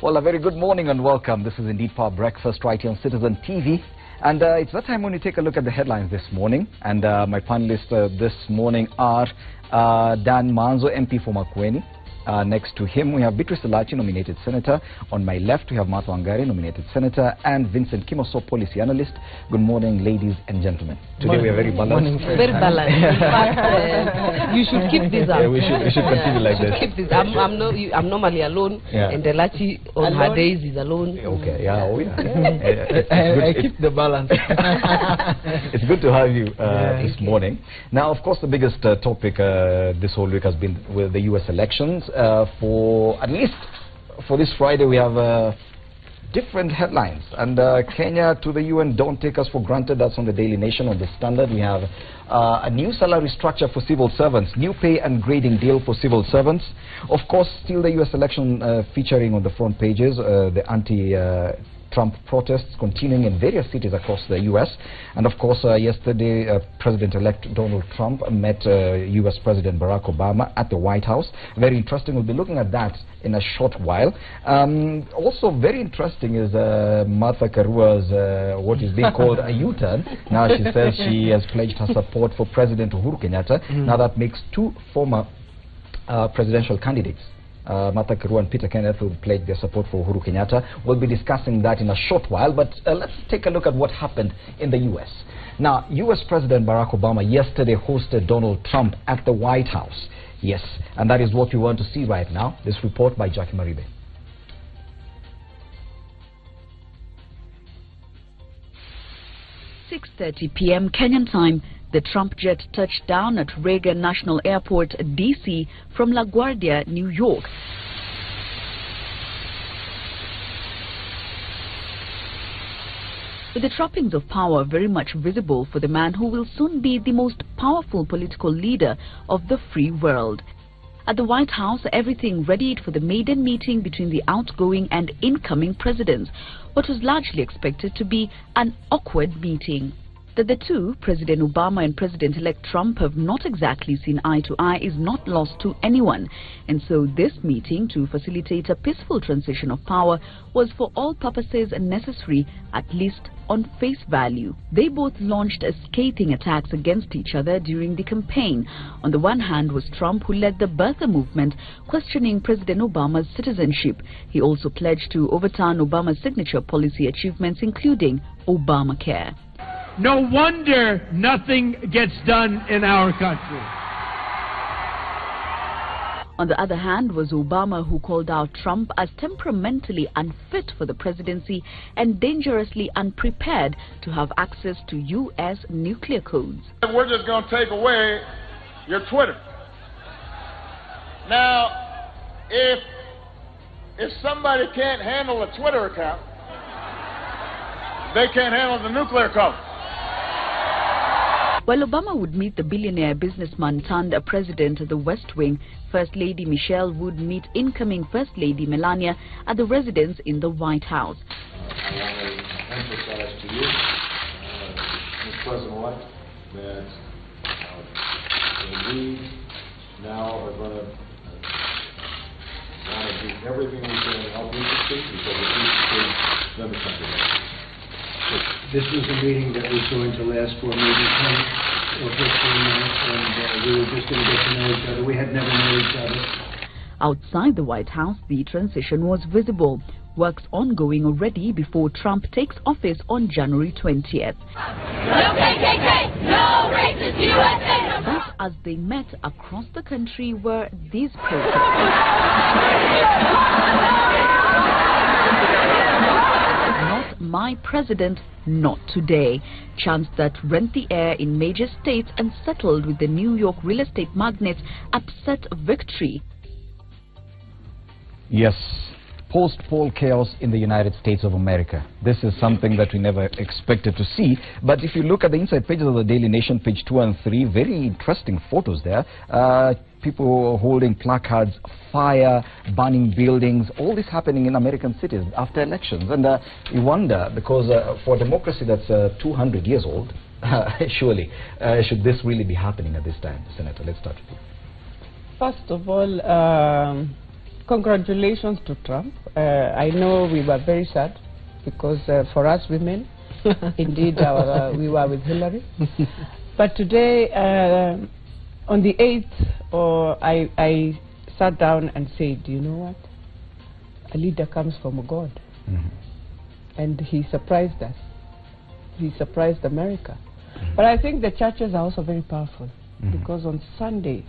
Well, a very good morning and welcome. This is indeed Power Breakfast right here on Citizen TV. And it's that time when we take a look at the headlines this morning. And my panelists this morning are Dan Manzo, MP for Makueni. Next to him, we have Beatrice Elachi, nominated senator. On my left, we have Martha Wangari, nominated senator, and Vincent Kimoso, policy analyst. Good morning, ladies and gentlemen. Today we are very balanced. Very balanced. In fact, you should keep this up. Yeah, we should continue like this. Keep this. I'm normally alone, and Elachi on her days is alone. Okay, yeah, oh yeah. I keep the balance. It's good to have you this morning. Now, of course, the biggest topic this whole week has been with the U.S. elections. For at least for this Friday, we have different headlines. And Kenya to the UN, don't take us for granted. That's on the Daily Nation. On the Standard, we have a new salary structure for civil servants, new pay and grading deal for civil servants. Of course, still the U.S. election featuring on the front pages, the Trump protests continuing in various cities across the U.S. And of course, yesterday, President-elect Donald Trump met U.S. President Barack Obama at the White House. Very interesting. We'll be looking at that in a short while. Also very interesting is Martha Karua's what is being called a U-turn. Now she says she has pledged her support for President Uhuru Kenyatta. Now that makes two former presidential candidates. Martha Karua and Peter Kenneth, who pledged their support for Uhuru Kenyatta. We'll be discussing that in a short while, but let's take a look at what happened in the U.S. Now, U.S. President Barack Obama yesterday hosted Donald Trump at the White House. Yes, and that is what we want to see right now. This report by Jackie Maribe. 6:30 p.m. Kenyan time. The Trump jet touched down at Reagan National Airport, D.C. from LaGuardia, New York. With the trappings of power very much visible for the man who will soon be the most powerful political leader of the free world. At the White House, everything readied for the maiden meeting between the outgoing and incoming presidents, what was largely expected to be an awkward meeting. That the two, President Obama and President-elect Trump, have not exactly seen eye to eye is not lost to anyone. And so this meeting, to facilitate a peaceful transition of power, was for all purposes necessary, at least on face value. They both launched scathing attacks against each other during the campaign. On the one hand was Trump, who led the birther movement, questioning President Obama's citizenship. He also pledged to overturn Obama's signature policy achievements, including Obamacare. No wonder nothing gets done in our country. On the other hand was Obama, who called out Trump as temperamentally unfit for the presidency and dangerously unprepared to have access to U.S. nuclear codes. We're just going to take away your Twitter. Now, if somebody can't handle a Twitter account, they can't handle the nuclear code. While Obama would meet the billionaire businessman turned president at the West Wing, First Lady Michelle would meet incoming First Lady Melania at the residence in the White House. I want to emphasize to you, Mr. President-elect, that we now are going to want to do everything we can to help you succeed, because if you succeed, then the country will. This was a meeting that was going to last for maybe 10 or 15 minutes, and we were just going to get to know each other. We had never known each other. Outside the White House, the transition was visible. Works ongoing already before Trump takes office on January 20th. No KKK, no racist USA. But as they met across the country were these protests. My president, not today. Chants that rent the air in major states and settled with the New York real estate magnates upset victory. Yes, post-poll chaos in the United States of America. This is something that we never expected to see. But if you look at the inside pages of the Daily Nation, page 2 and 3, very interesting photos there. People holding placards, fire, burning buildings, all this happening in American cities after elections. And you wonder, because for a democracy that's 200 years old, surely, should this really be happening at this time? Senator, let's start with you. First of all, Congratulations to Trump. I know we were very sad because for us women, indeed, we were with Hillary. But today, on the 8th, I sat down and said, you know what? A leader comes from God. And he surprised us. He surprised America. But I think the churches are also very powerful. Because on Sunday,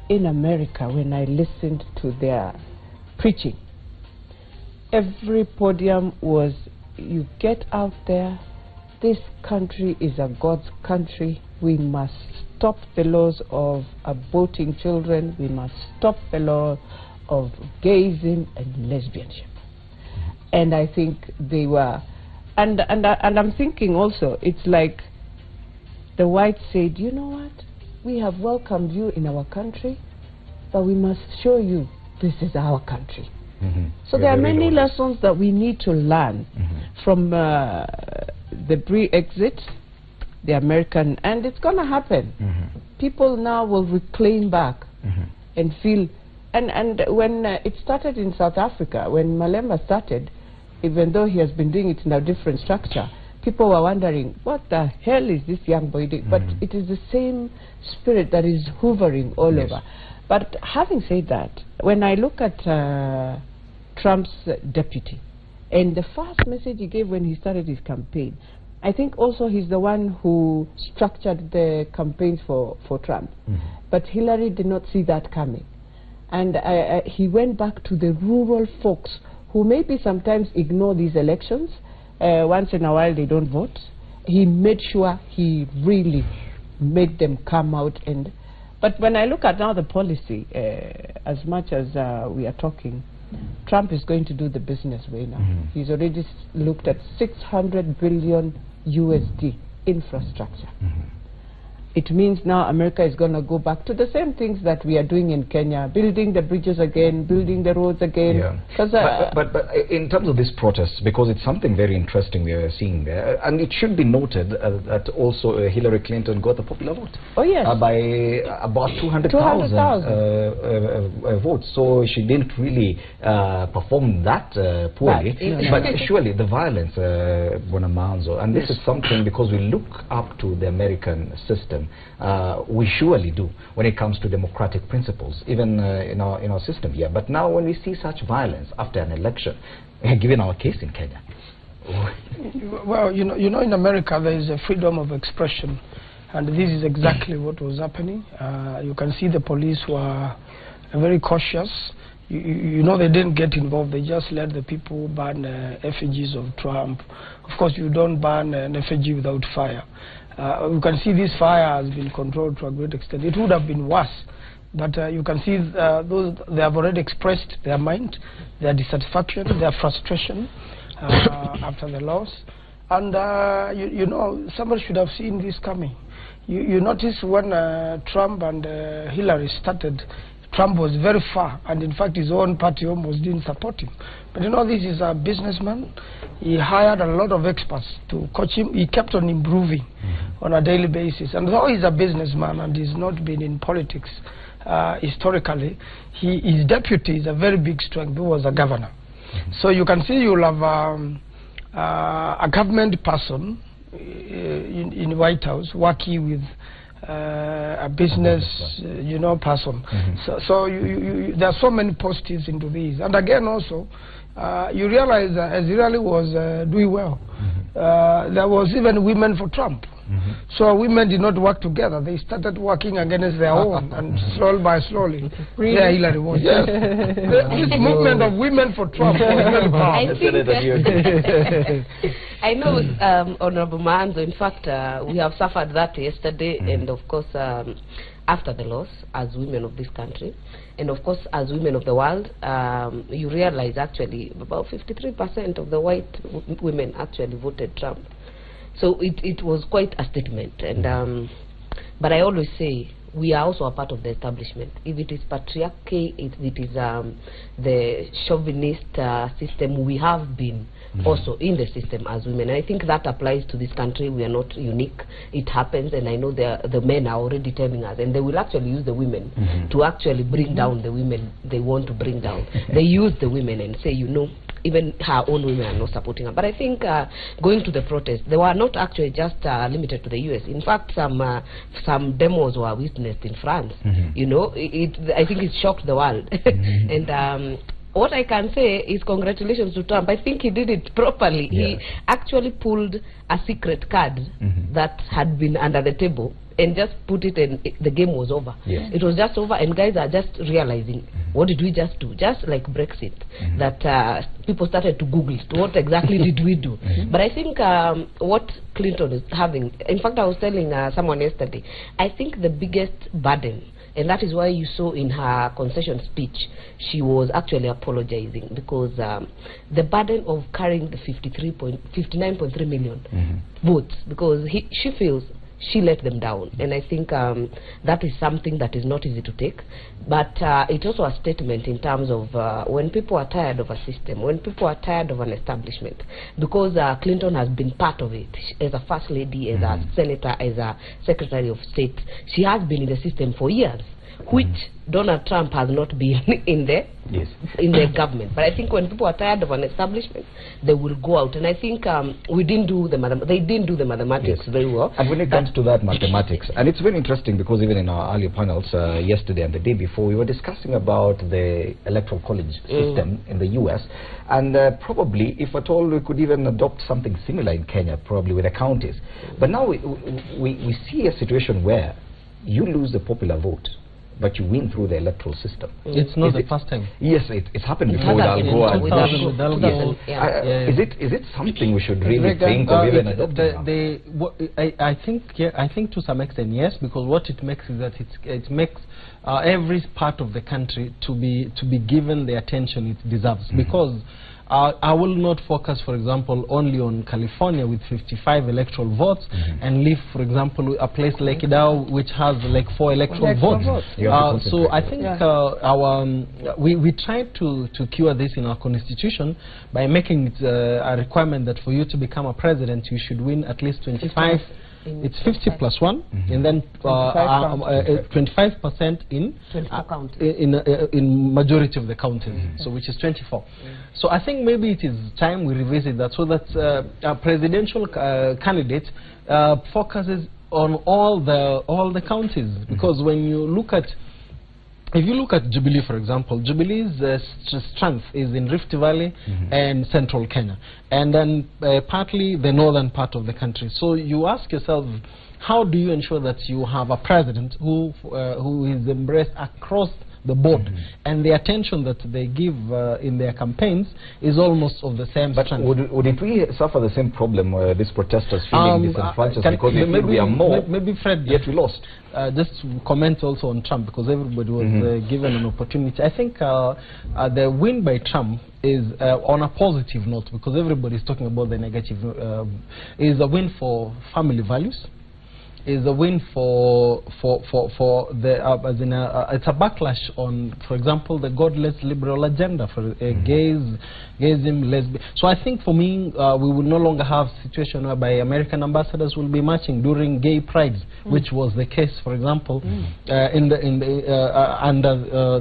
in America, when I listened to their preaching, every podium was, you get out there, this country is a God's country, we must stop the laws of aborting children, we must stop the law of gayism and lesbianism. And I think they were, and I'm thinking also, it's like the whites said, you know what, we have welcomed you in our country, but we must show you this is our country. So there are many lessons that we need to learn from the pre-exit, the American, and it's going to happen. People now will reclaim back and feel, and when it started in South Africa, when Malema started, even though he has been doing it in a different structure, people were wondering, what the hell is this young boy doing? But it is the same spirit that is hovering all over. But having said that, when I look at Trump's deputy, and the first message he gave when he started his campaign, I think also he's the one who structured the campaigns for Trump. But Hillary did not see that coming. And he went back to the rural folks who maybe sometimes ignore these elections. Once in a while they don't vote. He made sure he really made them come out. And but when I look at now the policy, as much as we are talking, Trump is going to do the business way now. He's already looked at 600 billion USD infrastructure. It means now America is going to go back to the same things that we are doing in Kenya, building the bridges again, building the roads again. But in terms of this protest, because it's something very interesting we are seeing there, and it should be noted that also Hillary Clinton got the popular vote. Oh yes. By about 200,000 votes. So she didn't really perform that poorly. But surely the violence, Bonamanzo, and this is something because we look up to the American system. We surely do when it comes to democratic principles, even in our system here. But now when we see such violence after an election, given our case in Kenya. Well, you know, in America there is a freedom of expression, and this is exactly what was happening. You can see the police were very cautious. You know, they didn't get involved. They just let the people burn effigies of Trump. Of course, you don't burn an effigy without fire. You can see this fire has been controlled to a great extent. It would have been worse, but you can see they have already expressed their mind, their dissatisfaction, their frustration after the loss. And you know, somebody should have seen this coming. You notice when Trump and Hillary started, Trump was very far, and in fact his own party almost didn't support him. But you know, this is a businessman. He hired a lot of experts to coach him. He kept on improving on a daily basis. And though he's a businessman and he's not been in politics historically, his deputy is a very big strength. He was a governor. So you can see you'll have a government person in the White House working with a business, you know, person. So there are so many positives into these. And again also, you realize that as Hillary was doing well, there was even women for Trump. So women did not work together. They started working against their own, and slowly by slowly, there Hillary was. Yes. This movement of women for Trump was very powerful. I know, Honorable Manzo, in fact, we have suffered that yesterday, and of course, after the loss, as women of this country, and of course, as women of the world, you realize actually about 53% of the white women actually voted Trump. So it was quite a statement. And but I always say, we are also a part of the establishment. If it is patriarchy, if it is the chauvinist system, we have been also in the system as women. I think that applies to this country. We are not unique. It happens, and I know the men are already telling us, and they will actually use the women to actually bring down the women they want to bring down. They use the women and say, you know, even her own women are not supporting her. But I think going to the protest, they were not actually just limited to the US. In fact, some demos were witnessed in France. You know, I think it shocked the world. And what I can say is congratulations to Trump. I think he did it properly. He actually pulled a secret card that had been under the table and just put it in. The game was over. It was just over, and guys are just realizing, what did we just do? Just like Brexit, that people started to Google it. What exactly did we do? But I think what Clinton is having, in fact, I was telling someone yesterday, I think the biggest burden, and that is why you saw in her concession speech, she was actually apologizing, because the burden of carrying the 59.3 million votes, because she feels she let them down. And I think that is something that is not easy to take. But it's also a statement in terms of when people are tired of a system, when people are tired of an establishment, because Clinton has been part of it as a first lady, as a senator, as a secretary of state. She has been in the system for years, which Donald Trump has not been in the government. But I think when people are tired of an establishment, they will go out. And I think they didn't do the mathematics very well. And when it comes to that mathematics, and it's very interesting, because even in our earlier panels yesterday and the day before, we were discussing about the electoral college system in the US, and probably, if at all, we could even adopt something similar in Kenya, probably with the counties. But now we see a situation where you lose the popular vote, but you win through the electoral system. It's not the first time. Yes, it's happened before with Al Gore. Is it something we should really think of even adopting? I think to some extent yes, because what it makes is that it makes every part of the country to be given the attention it deserves. Because I will not focus, for example, only on California with 55 electoral votes and leave, for example, a place like Idaho which has like 4 electoral votes. So I think we tried to cure this in our constitution by making it a requirement that for you to become a president, you should win at least 25. It's 50 plus 1, and then 25% in majority of the counties, so which is 24. So I think maybe it is time we revisit that, so that a presidential candidate focuses on all the counties, because when you look at, if you look at Jubilee, for example, Jubilee's strength is in Rift Valley and central Kenya, and then partly the northern part of the country. So you ask yourself, how do you ensure that you have a president who is embraced across the board, and the attention that they give in their campaigns is almost of the same strength. Would it really suffer the same problem where these protesters feeling disenfranchised because they feel we are more, maybe Fred, yet we lost? Just comment also on Trump, because everybody was given an opportunity. I think the win by Trump is on a positive note, because everybody is talking about the negative. Is a win for family values. Is a win for the as in it's a backlash on, for example, the godless liberal agenda for gaysism, lesbian. So I think for me, we will no longer have a situation whereby American ambassadors will be marching during gay prides, which was the case, for example, under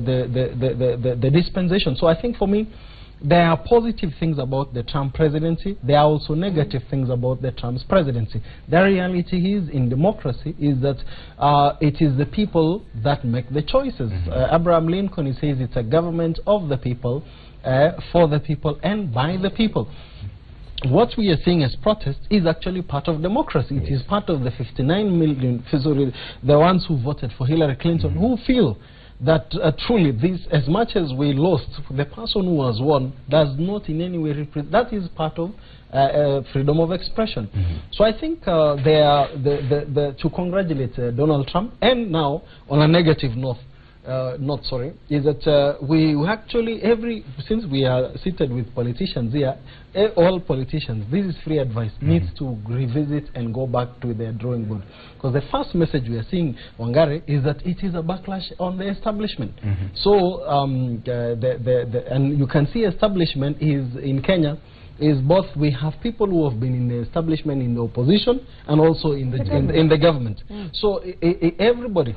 the dispensation. So I think for me, there are positive things about the Trump presidency. There are also negative things about the Trump's presidency. The reality is, in democracy, is that it is the people that make the choices. Abraham Lincoln says it's a government of the people, for the people, and by the people. What we are seeing as protest is actually part of democracy. It is part of the 59 million, the ones who voted for Hillary Clinton, who feel that truly this, as much as we lost, the person who has won does not in any way represent. That is part of freedom of expression. So I think to congratulate Donald Trump, and now on a negative note, is that we actually, since we are seated with politicians here, all politicians, this is free advice, needs to revisit and go back to their drawing board. Because the first message we are seeing, Wangari, is that it is a backlash on the establishment. So, and you can see establishment is in Kenya is both we have people who have been in the establishment, in the opposition, and also in the government. So everybody,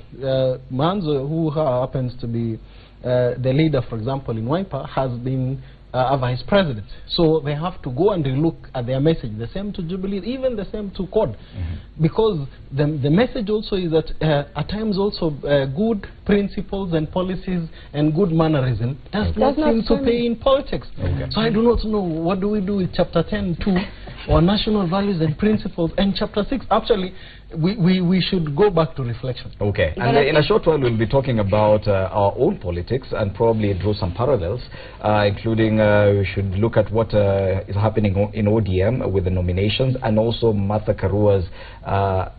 Manzo, who happens to be the leader, for example, in Wiper, has been a vice president. So they have to go and look at their message. The same to Jubilee, even the same to CORD. Because the message also is that at times also good principles and policies and good mannerism does not seem to pay in politics. So I do not know, what do we do with chapter 10.2 or national values and principles, and chapter 6? Actually, we should go back to reflection. Okay, and in a short while we'll be talking about our own politics and probably draw some parallels, including we should look at what is happening in ODM with the nominations, and also Martha Karua's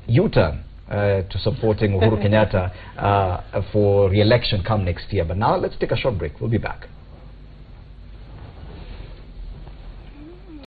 U-turn to supporting Uhuru Kenyatta for re-election come next year. But now let's take a short break. We'll be back.